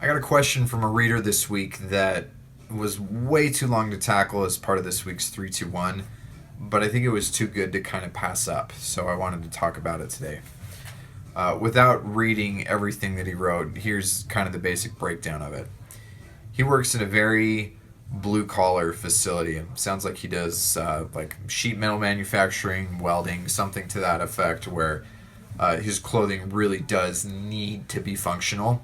I got a question from a reader this week that was way too long to tackle as part of this week's 321, but I think it was too good to kind of pass up, so I wanted to talk about it today. Without reading everything that he wrote, here's kind of the basic breakdown of it. He works in a very blue collar facility. Sounds like he does like sheet metal manufacturing, welding, something to that effect, where his clothing really does need to be functional.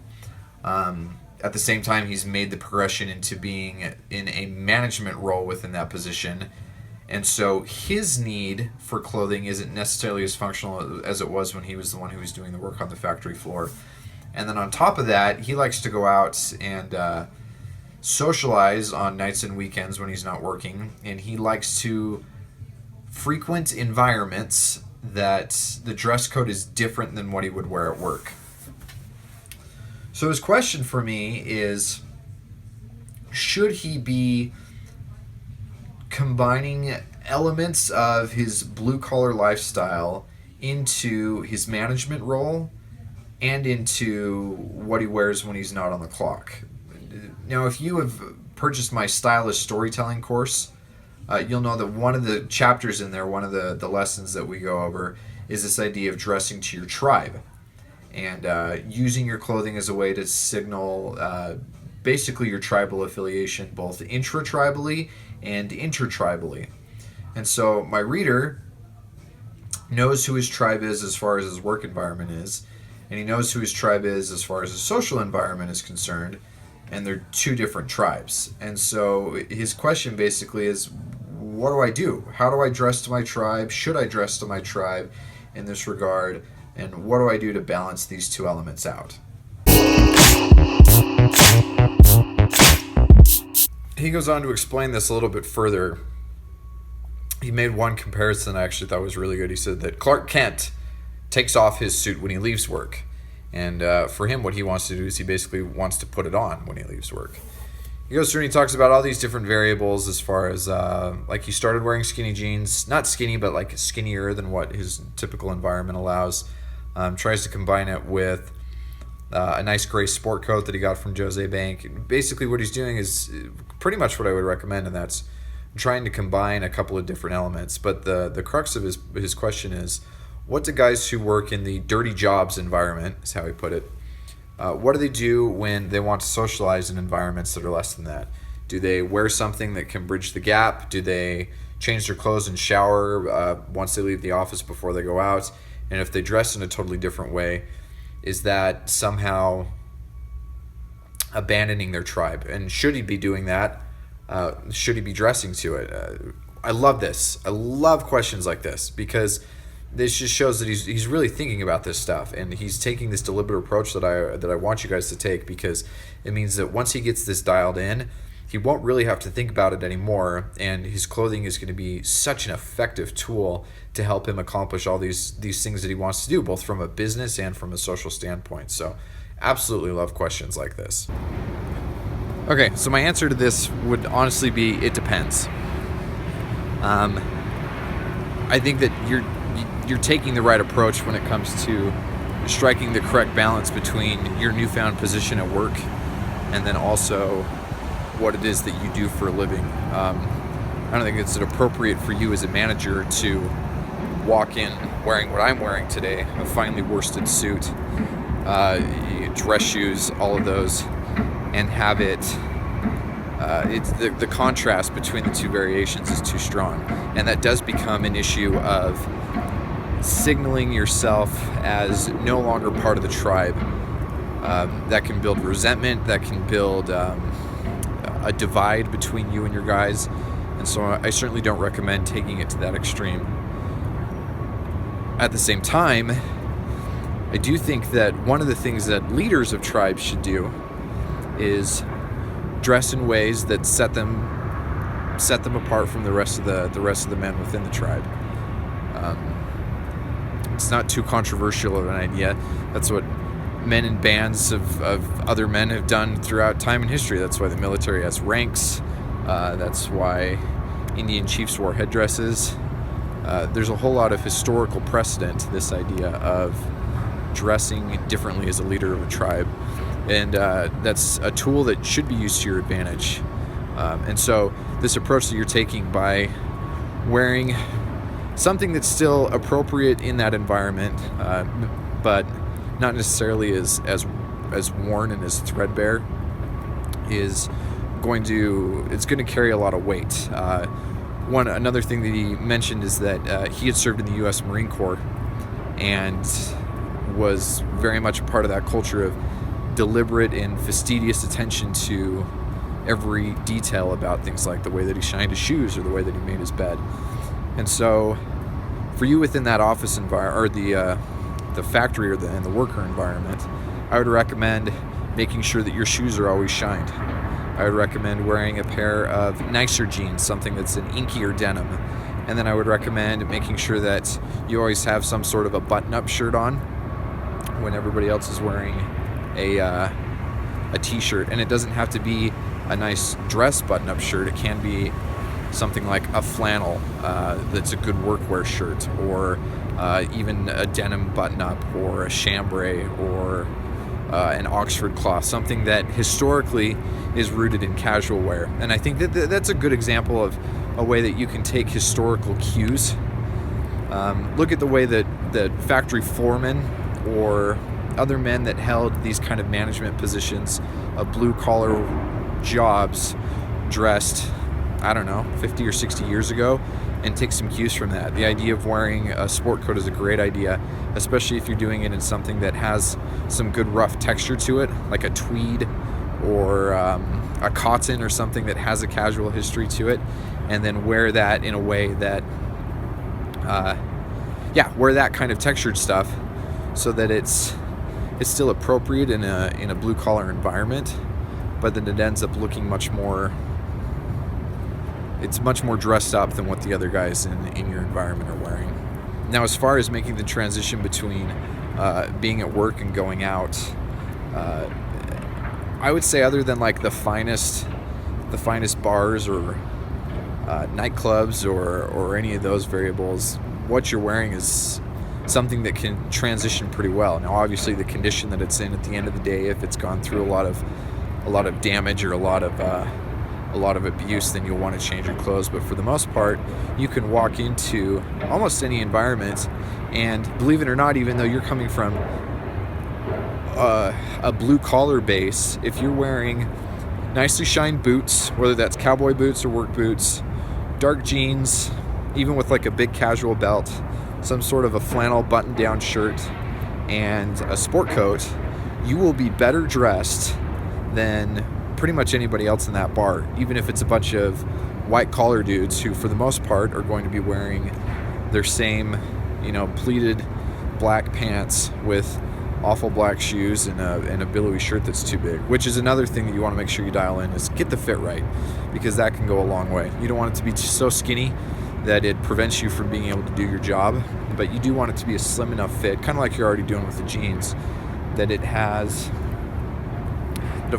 At the same time, he's made the progression into being in a management role within that position. And so his need for clothing isn't necessarily as functional as it was when he was the one who was doing the work on the factory floor. And then on top of that, he likes to go out and socialize on nights and weekends when he's not working. And he likes to frequent environments that the dress code is different than what he would wear at work. So his question for me is, should he be combining elements of his blue-collar lifestyle into his management role and into what he wears when he's not on the clock? Now, if you have purchased my stylish storytelling course, you'll know that one of the chapters in there, one of the lessons that we go over, is this idea of dressing to your tribe. And using your clothing as a way to signal basically your tribal affiliation, both intra-tribally and inter-tribally. And so my reader knows who his tribe is as far as his work environment is, and he knows who his tribe is as far as his social environment is concerned, and they're two different tribes. And so his question basically is, what do I do? How do I dress to my tribe? Should I dress to my tribe in this regard? And what do I do to balance these two elements out? He goes on to explain this a little bit further. He made one comparison I actually thought was really good. He said that Clark Kent takes off his suit when he leaves work. And for him, what he wants to do is he basically wants to put it on when he leaves work. He goes through and he talks about all these different variables as far as, like he started wearing skinny jeans. Not skinny, but like skinnier than what his typical environment allows. Tries to combine it with a nice gray sport coat that he got from Jose Bank. Basically what he's doing is pretty much what I would recommend, and that's trying to combine a couple of different elements. But the crux of his question is, what do guys who work in the dirty jobs environment, is how he put it, what do they do when they want to socialize in environments that are less than that? Do they wear something that can bridge the gap? Do they change their clothes and shower once they leave the office before they go out? And if they dress in a totally different way, is that somehow abandoning their tribe? And should he be doing that? Should he be dressing to it? I love this. I love questions like this, because this just shows that he's really thinking about this stuff, and he's taking this deliberate approach that I want you guys to take, because it means that once he gets this dialed in, he won't really have to think about it anymore, and his clothing is going to be such an effective tool to help him accomplish all these things that he wants to do, both from a business and from a social standpoint. So absolutely love questions like this. Okay, so my answer to this would honestly be, it depends. I think that you're taking the right approach when it comes to striking the correct balance between your newfound position at work and then also what it is that you do for a living. I don't think it's appropriate for you as a manager to walk in wearing what I'm wearing today, a finely worsted suit, dress shoes, all of those, and have it it's the contrast between the two variations is too strong, and that does become an issue of signaling yourself as no longer part of the tribe. That can build resentment, that can build a divide between you and your guys, and so I certainly don't recommend taking it to that extreme. At the same time, I do think that one of the things that leaders of tribes should do is dress in ways that set them apart from the rest of the men within the tribe. It's not too controversial of an idea. That's what men in bands of other men have done throughout time and history. That's why the military has ranks. That's why Indian chiefs wore headdresses. There's a whole lot of historical precedent to this idea of dressing differently as a leader of a tribe. And that's a tool that should be used to your advantage. And so this approach that you're taking by wearing something that's still appropriate in that environment, but not necessarily as worn and as threadbare, is going to carry a lot of weight. Another thing that he mentioned is that he had served in the U.S. Marine Corps and was very much a part of that culture of deliberate and fastidious attention to every detail about things like the way that he shined his shoes or the way that he made his bed. And so for you within that office environment, or the factory and the worker environment, I would recommend making sure that your shoes are always shined. I would recommend wearing a pair of nicer jeans, something that's an inkier denim. And then I would recommend making sure that you always have some sort of a button-up shirt on when everybody else is wearing a t-shirt. And it doesn't have to be a nice dress button-up shirt. It can be something like a flannel that's a good workwear shirt, or even a denim button-up, or a chambray, or an Oxford cloth, something that historically is rooted in casual wear. And I think that that's a good example of a way that you can take historical cues. Look at the way that factory foremen or other men that held these kind of management positions of blue-collar jobs dressed, 50 or 60 years ago, and take some cues from that. The idea of wearing a sport coat is a great idea, especially if you're doing it in something that has some good rough texture to it, like a tweed or a cotton or something that has a casual history to it, and then wear that in a way that, wear that kind of textured stuff so that it's still appropriate in a blue collar environment, but then it ends up looking much more dressed up than what the other guys in your environment are wearing. Now, as far as making the transition between being at work and going out, I would say, other than like the finest bars or nightclubs or any of those variables, what you're wearing is something that can transition pretty well. Now, obviously, the condition that it's in at the end of the day, if it's gone through a lot of damage or a lot of abuse, then you'll want to change your clothes. But for the most part, you can walk into almost any environment, and believe it or not, even though you're coming from a blue collar base, if you're wearing nicely shined boots, whether that's cowboy boots or work boots, dark jeans, even with like a big casual belt, some sort of a flannel button down shirt, and a sport coat, you will be better dressed than pretty much anybody else in that bar, even if it's a bunch of white collar dudes who for the most part are going to be wearing their same, pleated black pants with awful black shoes and a billowy shirt that's too big, which is another thing that you want to make sure you dial in, is get the fit right, because that can go a long way. You don't want it to be so skinny that it prevents you from being able to do your job, but you do want it to be a slim enough fit, kind of like you're already doing with the jeans, that it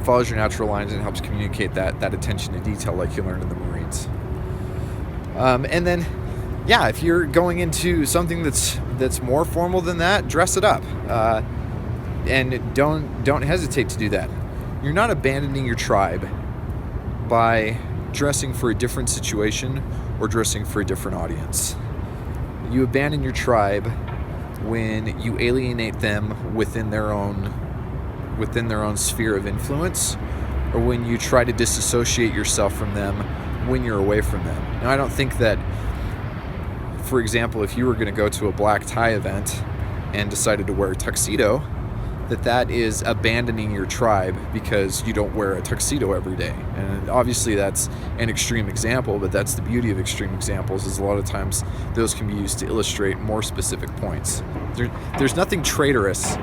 follows your natural lines and helps communicate that attention to detail like you learned in the Marines. And then, if you're going into something that's more formal than that, dress it up, and don't hesitate to do that. You're not abandoning your tribe by dressing for a different situation or dressing for a different audience. You abandon your tribe when you alienate them within their own sphere of influence, or when you try to disassociate yourself from them when you're away from them. Now, I don't think that, for example, if you were going to go to a black tie event and decided to wear a tuxedo, that is abandoning your tribe because you don't wear a tuxedo every day. And obviously that's an extreme example, but that's the beauty of extreme examples, is a lot of times those can be used to illustrate more specific points. There's nothing traitorous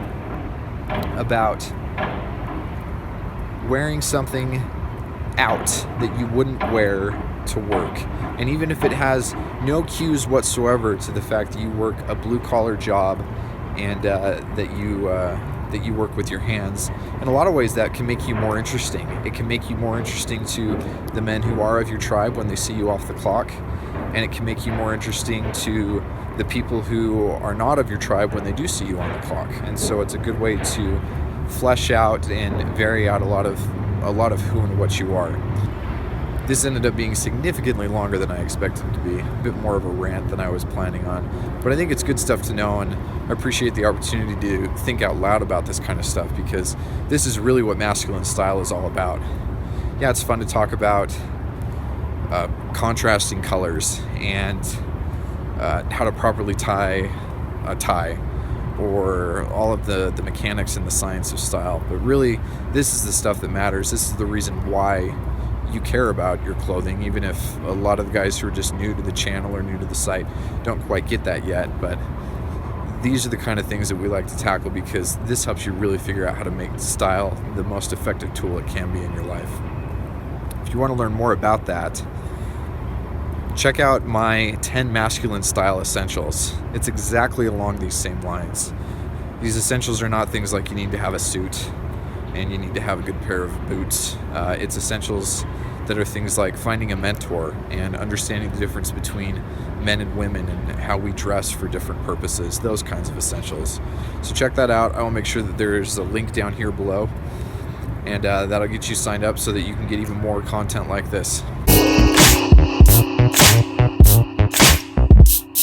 about wearing something out that you wouldn't wear to work. And even if it has no cues whatsoever to the fact that you work a blue-collar job and that you work with your hands, in a lot of ways that can make you more interesting. It can make you more interesting to the men who are of your tribe when they see you off the clock, and it can make you more interesting to the people who are not of your tribe when they do see you on the clock. And so it's a good way to flesh out and vary out a lot of who and what you are. This ended up being significantly longer than I expected it to be, a bit more of a rant than I was planning on. But I think it's good stuff to know, and I appreciate the opportunity to think out loud about this kind of stuff, because this is really what masculine style is all about. Yeah, it's fun to talk about contrasting colors and how to properly tie a tie, or all of the mechanics and the science of style. But really, this is the stuff that matters. This is the reason why you care about your clothing, even if a lot of the guys who are just new to the channel or new to the site don't quite get that yet. But these are the kind of things that we like to tackle, because this helps you really figure out how to make style the most effective tool it can be in your life. If you want to learn more about that, check out my 10 masculine style essentials. It's exactly along these same lines. These essentials are not things like you need to have a suit and you need to have a good pair of boots. It's essentials that are things like finding a mentor and understanding the difference between men and women and how we dress for different purposes, those kinds of essentials. So check that out. I will make sure that there's a link down here below, and that'll get you signed up so that you can get even more content like this.